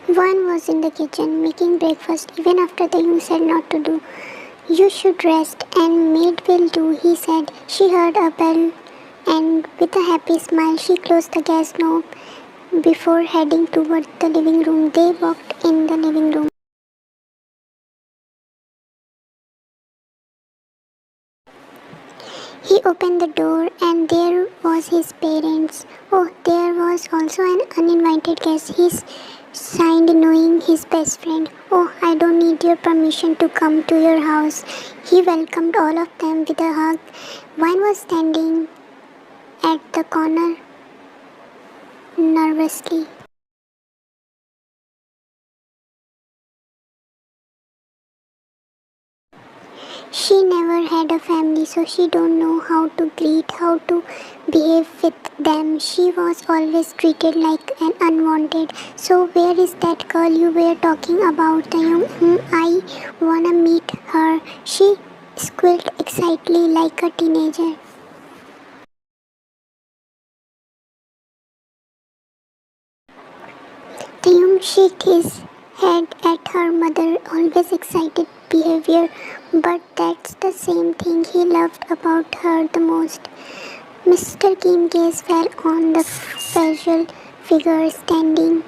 One was in the kitchen making breakfast even after Taehyung said not to do. You should rest and maid will do, he said. She heard a bell and with a happy smile she closed the gas knob before heading toward the living room. They walked in the living room. He opened the door and there was his parents. Oh, there was also an uninvited guest. He sighed knowing his best friend. Oh, I don't need your permission to come to your house. He welcomed all of them with a hug. Vine was standing at the corner nervously. She never had a family, so she don't know how to greet, how to behave with them. She was always treated like an unwanted. So where is that girl you were talking about, Taehyung? I wanna meet her. She squealed excitedly like a teenager. Taehyung shook his head at her mother, always excited behavior, but that's the same thing he loved about her the most. Mr. Kim's gaze fell on the fragile figure standing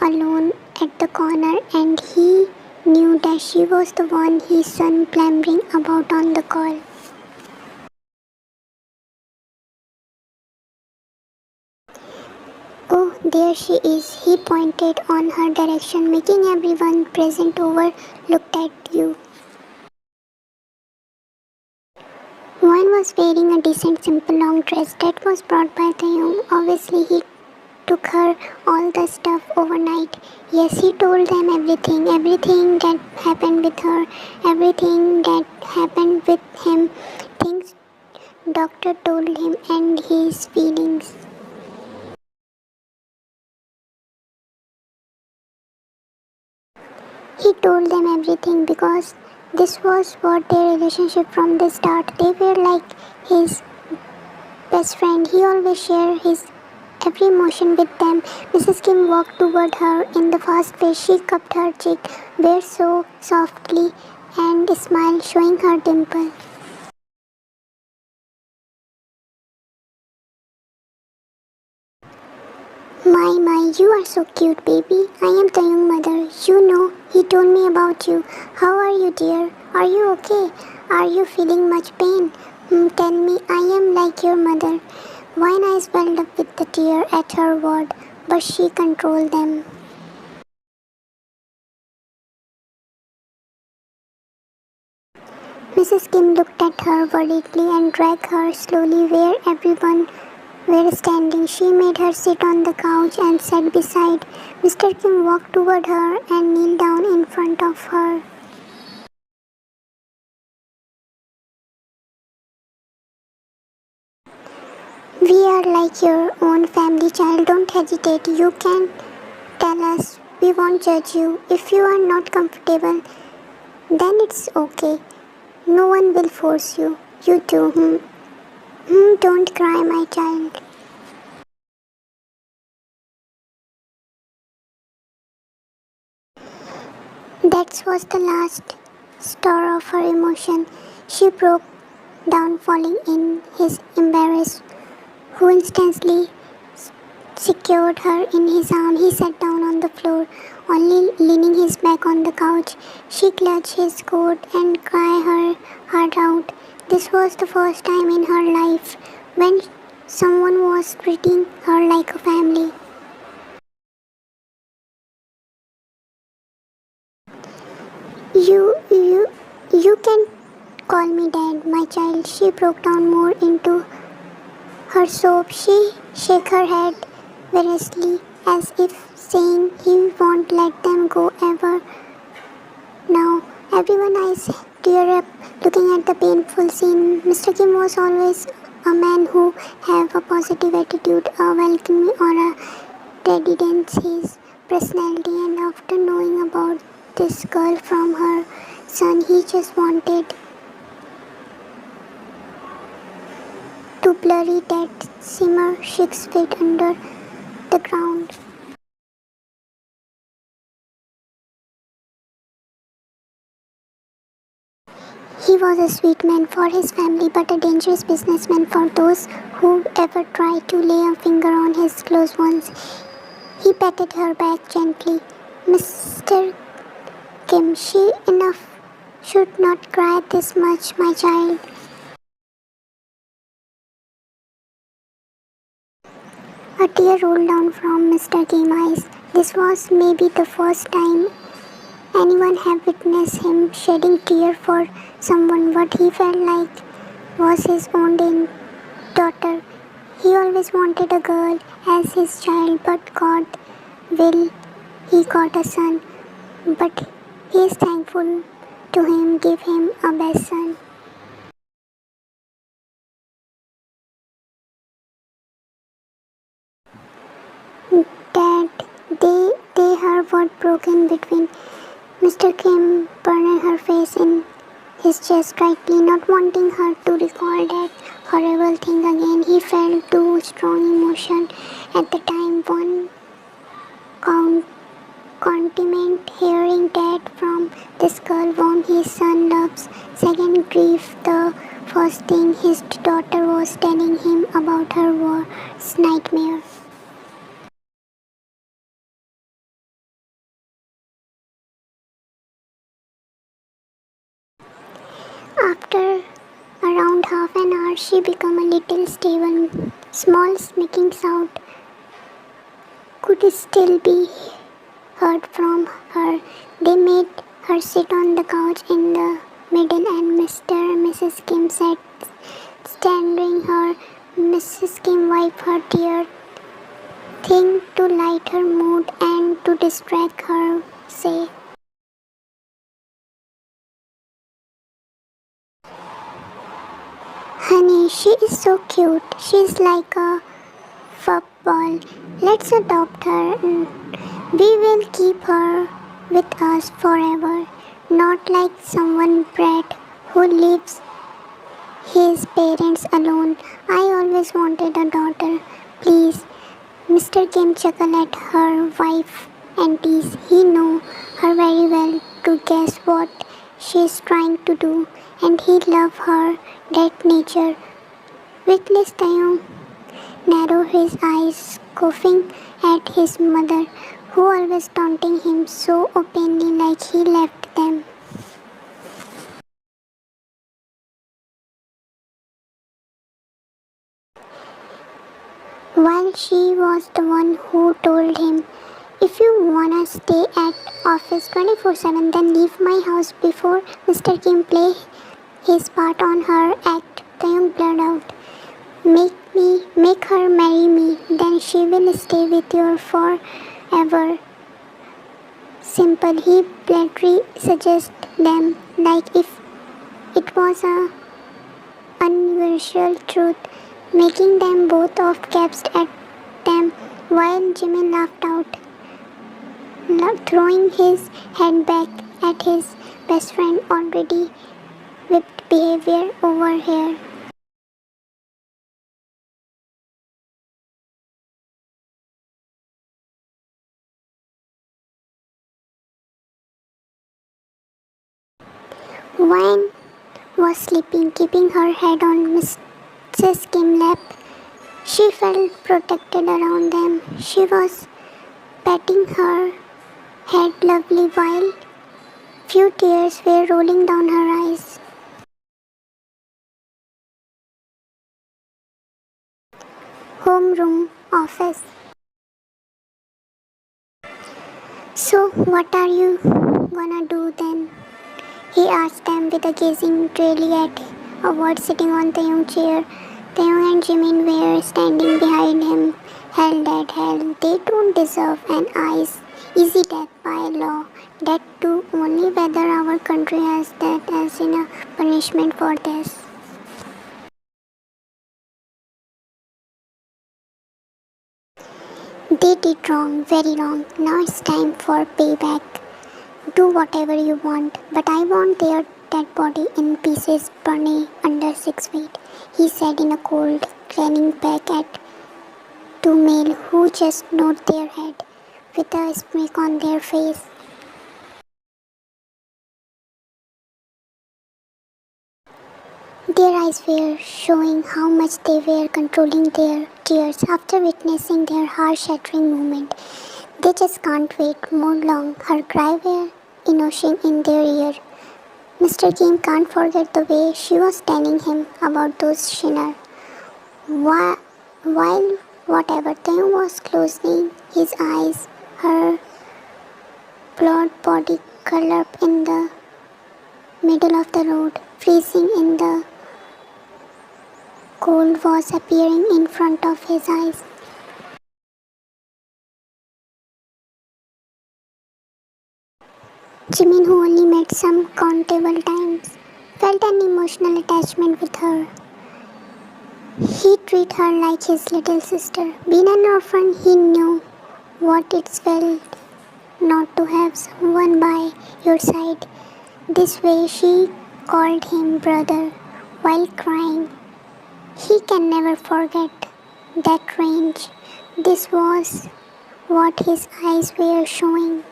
alone at the corner, and he knew that she was the one his son clamoring about on the call. Oh, there she is, he pointed on her direction, making everyone present over looked at you. One was wearing a decent simple long dress that was brought by Taehyung. Obviously, he took her all the stuff overnight. Yes, he told them everything that happened with her, everything that happened with him, things doctor told him and his feelings. He told them everything because this was what their relationship from the start. They were like his best friend. He always shared his every emotion with them. Mrs. Kim walked toward her in the fast pace. She cupped her cheek very so softly and smiled, showing her dimple. My, you are so cute, baby. I am the young mother. You know, he told me about you. How are you, dear? Are you okay? Are you feeling much pain? Tell me, I am like your mother. Vine eyes welled up with the tear at her word, but she controlled them. Mrs. Kim looked at her worriedly and dragged her slowly where everyone were standing. She made her sit on the couch and sat beside. Mr. Kim walked toward her and kneeled down in front of her. We are like your own family, child. Don't hesitate. You can tell us. We won't judge you. If you are not comfortable, then it's okay. No one will force you. You too. Don't cry, my child. That was the last star of her emotion. She broke down, falling in his embrace, who instantly secured her in his arm. He sat down on the floor, only leaning his back on the couch. She clutched his coat and cried her heart out. This was the first time in her life when someone was treating her like a family. You, you, you can call me dad, my child. She broke down more into her sob. She shook her head vigorously as if saying he won't let them go ever. Now everyone eyes tear up looking at the painful scene. Mr. Kim was always a man who have a positive attitude, a welcoming aura, radiance his personality, and after knowing about this girl from her son, he just wanted to bury that simmer 6 feet under the ground. He was a sweet man for his family but a dangerous businessman for those who ever tried to lay a finger on his close ones. He patted her back gently. Mr. Kim, she enough should not cry this much, my child. A tear rolled down from Mr. Kim's eyes. This was maybe the first time anyone had witnessed him shedding tears for someone what he felt like was his own daughter. He always wanted a girl as his child, but God will he got a son. But he is thankful to him, give him a best son. Dad, they heard what broke in between. Mr. Kim burned her face in his chest tightly, not wanting her to recall that horrible thing again. He felt two strong emotions at the time. One, contentment, hearing that from this girl whom his son loves. Second, grief, the first thing his daughter was telling him about her worst nightmare. After around half an hour, she became a little stable. Small smacking sound could still be heard from her. They made her sit on the couch in the middle, and Mr. and Mrs. Kim sat standing her. Mrs. Kim wiped her tear, thing to light her mood and to distract her. Say, honey, she is so cute. She's like a football. Let's adopt her. We will keep her with us forever, not like someone brat who leaves his parents alone. I always wanted a daughter. Please. Mr. Kim chuckled at her wife and teased. He knew her very well to guess what she is trying to do, and he loved her that nature. Witless Taehyung narrowed his eyes, scoffing at his mother, who always taunting him so openly like he left them. While she was the one who told him, if you wanna stay at office 24/7, then leave my house before Mr. Kim play his part on her act. Taehyung blurted out. Make her marry me, then she will stay with you forever. Simple, he blatantly suggested them like if it was a universal truth, making them both of gasped at them while Jimmy laughed out, throwing his head back at his best friend already whipped behavior over here. Wine was sleeping, keeping her head on Mrs. Kim's lap. She felt protected around them. She was patting her head lovely while few tears were rolling down her eyes. Homeroom office. So what are you gonna do then? He asked them with a gazing drearily at a ward sitting on Taehyung's chair. Taehyung and Jimin were standing behind him. Hell that hell, they don't deserve an easy death by law. That too only whether our country has that as in a punishment for this. They did wrong, very wrong. Now it's time for payback. Do whatever you want, but I want their dead body in pieces burning under 6 feet, he said in a cold, grinning back at two male who just nodded their head with a smirk on their face. eyes were showing how much they were controlling their tears after witnessing their heart-shattering moment. They just can't wait more long. Her cry were innocent in their ear. Mr. King can't forget the way she was telling him about those Shinner. While whatever Taehyung was closing his eyes, her blonde body curled up in the middle of the road, freezing in the cold was appearing in front of his eyes. Jimin, who only met some countable times, felt an emotional attachment with her. He treated her like his little sister. Being an orphan, he knew what it felt not to have someone by your side. This way she called him brother while crying. He can never forget that range. This was what his eyes were showing.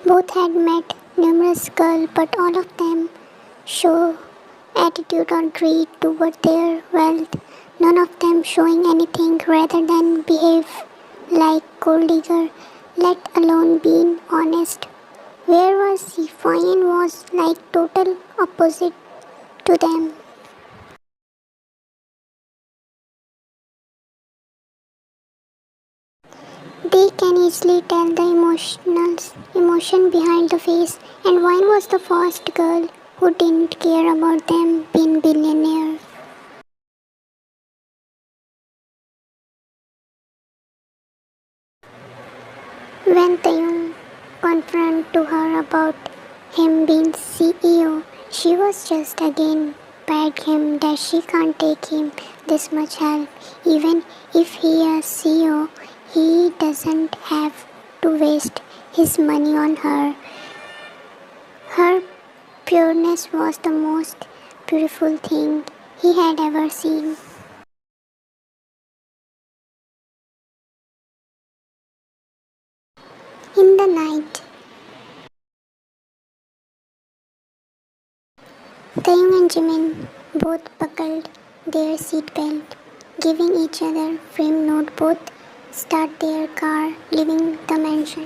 Both had met numerous girls, but all of them show attitude or greed toward their wealth, none of them showing anything rather than behave like gold digger, let alone being honest. Whereas Fayan was like total opposite to them. They can easily tell the emotion behind the face, and Vine was the first girl who didn't care about them being billionaire. When Taehyung confronted to her about him being CEO, she was just again begged him that she can't take him this much help. Even if he is CEO, he doesn't have to waste his money on her. Her pureness was the most beautiful thing he had ever seen. In the night, Taehyung and Jimin both buckled their seatbelt, giving each other firm note both start their car, leaving the mansion.